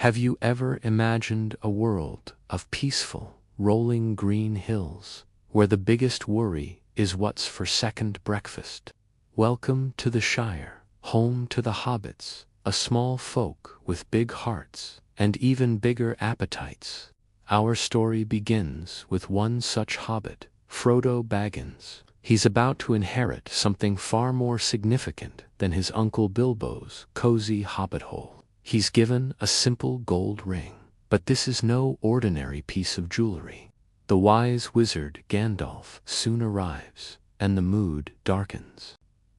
Have you ever imagined a world of peaceful, rolling green hills, where the biggest worry is what's for second breakfast? Welcome to the Shire, home to the hobbits, a small folk with big hearts and even bigger appetites. Our story begins with one such hobbit, Frodo Baggins. He's about to inherit something far more significant than his Uncle Bilbo's cozy hobbit hole. He's given a simple gold ring, but this is no ordinary piece of jewelry. The wise wizard Gandalf soon arrives, and the mood darkens.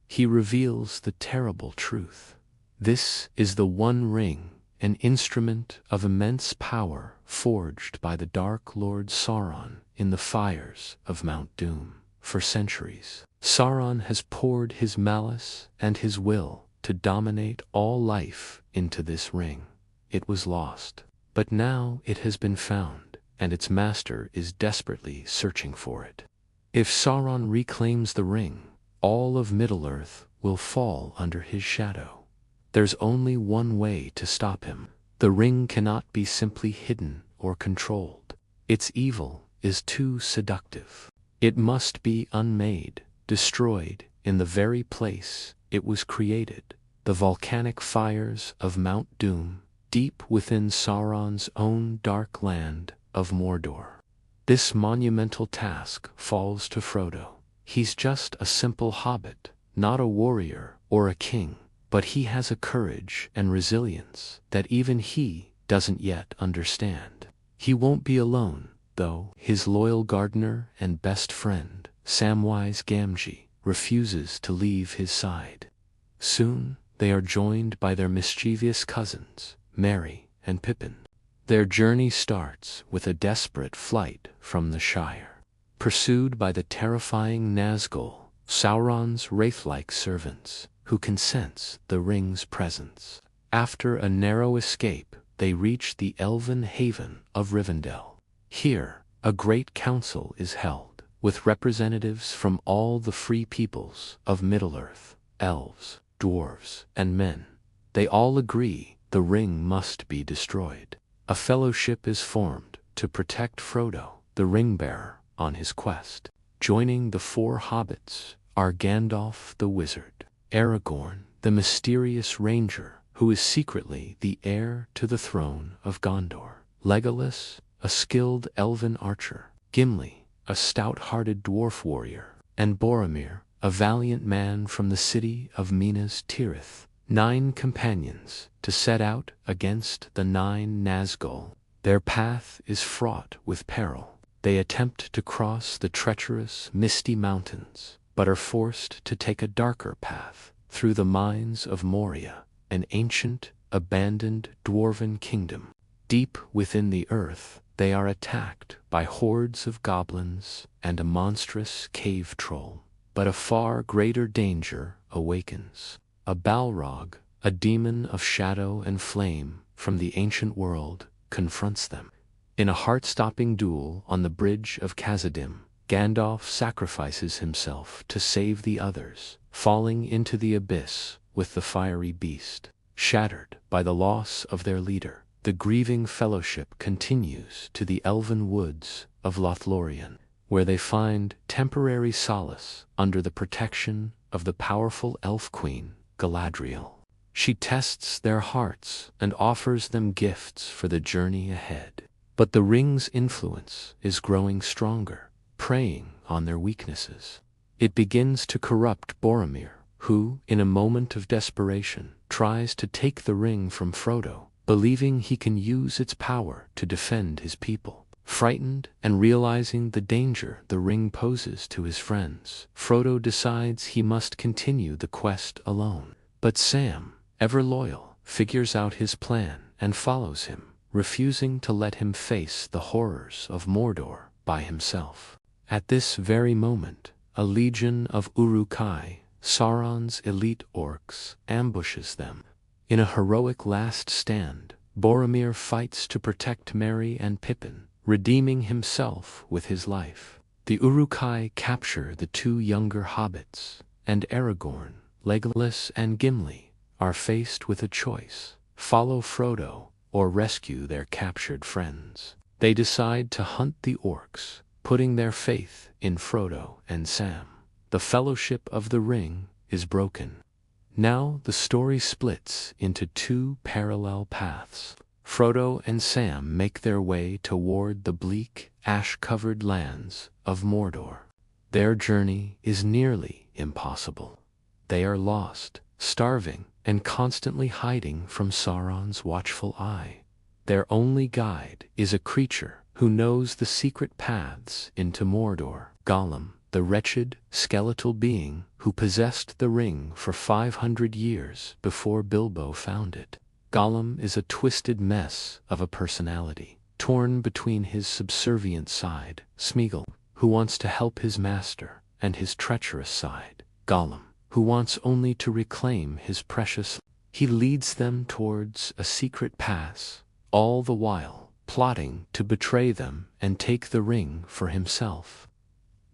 He reveals the terrible truth. This is the One Ring, an instrument of immense power forged by the Dark Lord Sauron in the fires of Mount Doom. For centuries, Sauron has poured his malice and his will to dominate all life into this ring. It was lost, but now it has been found, and its master is desperately searching for it. If Sauron reclaims the ring, all of Middle-earth will fall under his shadow. There's only one way to stop him. The ring cannot be simply hidden or controlled. Its evil is too seductive. It must be unmade, destroyed in the very place it was created, the volcanic fires of Mount Doom, deep within Sauron's own dark land of Mordor. This monumental task falls to Frodo. He's just a simple hobbit, not a warrior or a king, but he has a courage and resilience that even he doesn't yet understand. He won't be alone, though. His loyal gardener and best friend, Samwise Gamgee, refuses to leave his side. Soon, they are joined by their mischievous cousins, Merrie and Pippin. Their journey starts with a desperate flight from the Shire. Pursued by the terrifying Nazgul, Sauron's wraith-like servants, who can sense the ring's presence. After a narrow escape, they reach the elven haven of Rivendell. Here, a great council is held, with representatives from all the free peoples of Middle-earth, elves, dwarves, and men. They all agree the ring must be destroyed. A fellowship is formed to protect Frodo, the ring-bearer, on his quest. Joining the four hobbits are Gandalf the wizard, Aragorn, the mysterious ranger, who is secretly the heir to the throne of Gondor, Legolas, a skilled elven archer, Gimli, a stout-hearted dwarf warrior, and Boromir, a valiant man from the city of Minas Tirith. 9 companions to set out against the 9 Nazgul. Their path is fraught with peril. They attempt to cross the treacherous, misty mountains, but are forced to take a darker path through the mines of Moria, an ancient, abandoned dwarven kingdom. Deep within the earth, they are attacked by hordes of goblins and a monstrous cave troll. But a far greater danger awakens. A Balrog, a demon of shadow and flame from the ancient world, confronts them. In a heart-stopping duel on the bridge of Khazad-dûm, Gandalf sacrifices himself to save the others, falling into the abyss with the fiery beast. Shattered by the loss of their leader, the grieving fellowship continues to the elven woods of Lothlorien, where they find temporary solace under the protection of the powerful elf queen, Galadriel. She tests their hearts and offers them gifts for the journey ahead. But the ring's influence is growing stronger, preying on their weaknesses. It begins to corrupt Boromir, who, in a moment of desperation, tries to take the ring from Frodo, believing he can use its power to defend his people. Frightened and realizing the danger the ring poses to his friends, Frodo decides he must continue the quest alone. But Sam, ever loyal, figures out his plan and follows him, refusing to let him face the horrors of Mordor by himself. At this very moment, a legion of Uruk-hai, Sauron's elite orcs, ambushes them. In a heroic last stand, Boromir fights to protect Merrie and Pippin, redeeming himself with his life. The Uruk-hai capture the 2 younger hobbits, and Aragorn, Legolas, and Gimli are faced with a choice: follow Frodo or rescue their captured friends. They decide to hunt the orcs, putting their faith in Frodo and Sam. The Fellowship of the Ring is broken. Now the story splits into two parallel paths. Frodo and Sam make their way toward the bleak, ash-covered lands of Mordor. Their journey is nearly impossible. They are lost, starving, and constantly hiding from Sauron's watchful eye. Their only guide is a creature who knows the secret paths into Mordor, Gollum, the wretched, skeletal being who possessed the ring for 500 years before Bilbo found it. Gollum is a twisted mess of a personality, torn between his subservient side, Smeagol, who wants to help his master, and his treacherous side, Gollum, who wants only to reclaim his precious. He leads them towards a secret pass, all the while plotting to betray them and take the ring for himself.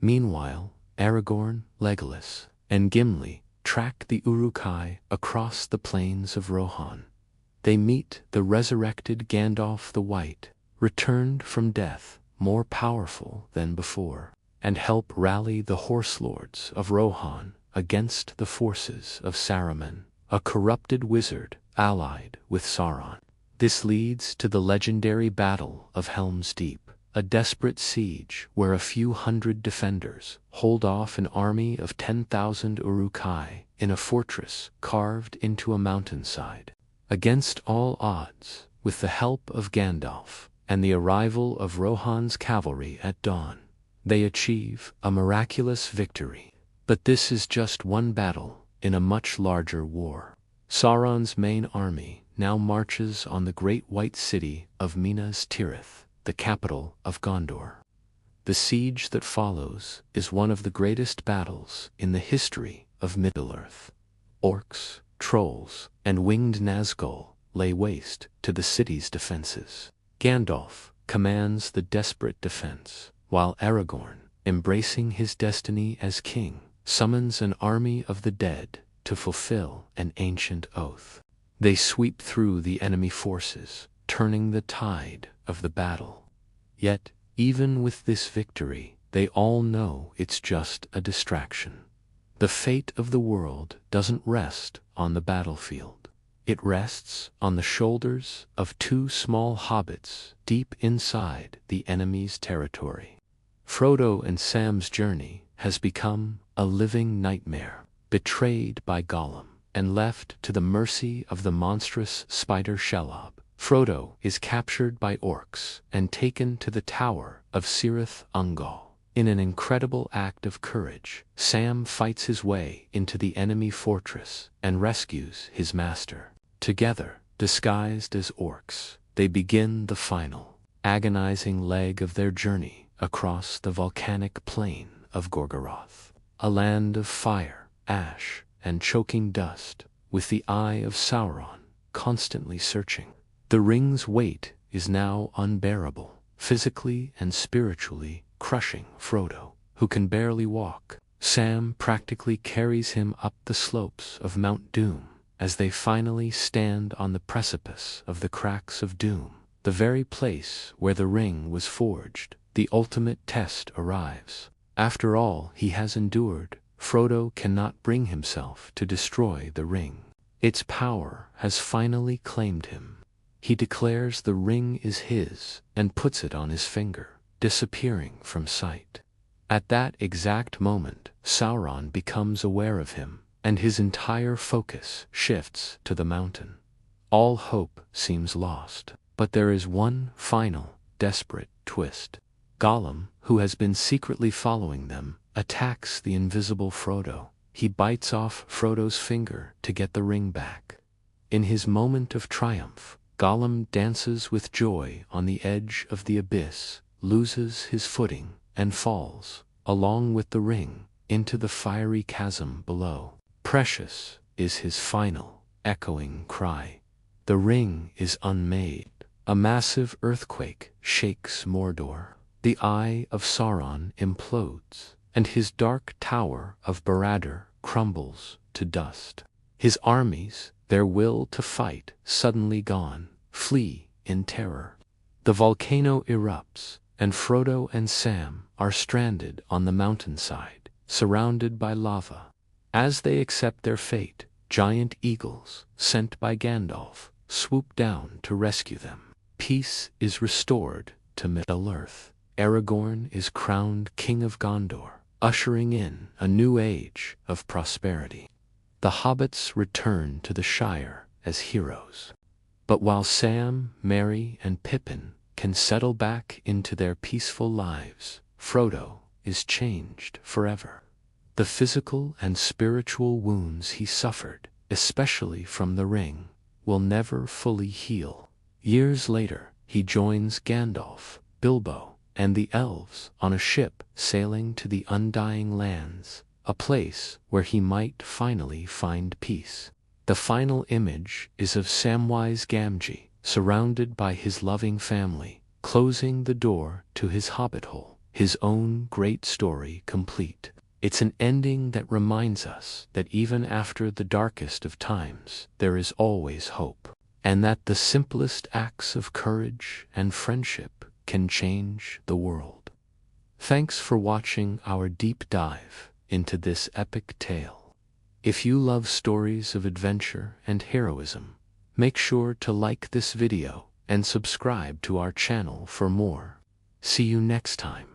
Meanwhile, Aragorn, Legolas, and Gimli track the Uruk-hai across the plains of Rohan. They meet the resurrected Gandalf the White, returned from death, more powerful than before, and help rally the Horse Lords of Rohan against the forces of Saruman, a corrupted wizard allied with Sauron. This leads to the legendary Battle of Helm's Deep, a desperate siege where a few hundred defenders hold off an army of 10,000 Uruk-hai in a fortress carved into a mountainside. Against all odds, with the help of Gandalf and the arrival of Rohan's cavalry at dawn, they achieve a miraculous victory. But this is just one battle in a much larger war. Sauron's main army now marches on the great white city of Minas Tirith, the capital of Gondor. The siege that follows is one of the greatest battles in the history of Middle-earth. Orcs, trolls, and winged Nazgul lay waste to the city's defenses. Gandalf commands the desperate defense, while Aragorn, embracing his destiny as king, summons an army of the dead to fulfill an ancient oath. They sweep through the enemy forces, turning the tide of the battle. Yet, even with this victory, they all know it's just a distraction. The fate of the world doesn't rest on the battlefield. It rests on the shoulders of two small hobbits deep inside the enemy's territory. Frodo and Sam's journey has become a living nightmare, betrayed by Gollum and left to the mercy of the monstrous spider Shelob. Frodo is captured by orcs and taken to the Tower of Cirith Ungol. In an incredible act of courage, Sam fights his way into the enemy fortress and rescues his master. Together, disguised as orcs, they begin the final, agonizing leg of their journey across the volcanic plain of Gorgoroth, a land of fire, ash, and choking dust, with the eye of Sauron constantly searching. The ring's weight is now unbearable, physically and spiritually crushing Frodo, who can barely walk. Sam practically carries him up the slopes of Mount Doom as they finally stand on the precipice of the Cracks of Doom, the very place where the ring was forged. The ultimate test arrives. After all he has endured, Frodo cannot bring himself to destroy the ring. Its power has finally claimed him. He declares the ring is his and puts it on his finger, disappearing from sight. At that exact moment, Sauron becomes aware of him, and his entire focus shifts to the mountain. All hope seems lost, but there is one final, desperate twist. Gollum, who has been secretly following them, attacks the invisible Frodo. He bites off Frodo's finger to get the ring back. In his moment of triumph, Gollum dances with joy on the edge of the abyss, loses his footing, and falls, along with the ring, into the fiery chasm below. Precious is his final, echoing cry. The ring is unmade. A massive earthquake shakes Mordor. The eye of Sauron implodes, and his dark tower of Barad-dûr crumbles to dust. His armies, their will to fight suddenly gone, flee in terror. The volcano erupts, and Frodo and Sam are stranded on the mountainside, surrounded by lava. As they accept their fate, giant eagles, sent by Gandalf, swoop down to rescue them. Peace is restored to Middle-earth. Aragorn is crowned King of Gondor, ushering in a new age of prosperity. The hobbits return to the Shire as heroes. But while Sam, Merrie, and Pippin can settle back into their peaceful lives, Frodo is changed forever. The physical and spiritual wounds he suffered, especially from the ring, will never fully heal. Years later, he joins Gandalf, Bilbo, and the elves on a ship sailing to the Undying Lands, a place where he might finally find peace. The final image is of Samwise Gamgee, surrounded by his loving family, closing the door to his hobbit hole, his own great story complete. It's an ending that reminds us that even after the darkest of times, there is always hope, and that the simplest acts of courage and friendship can change the world. Thanks for watching our deep dive into this epic tale. If you love stories of adventure and heroism, make sure to like this video and subscribe to our channel for more. See you next time.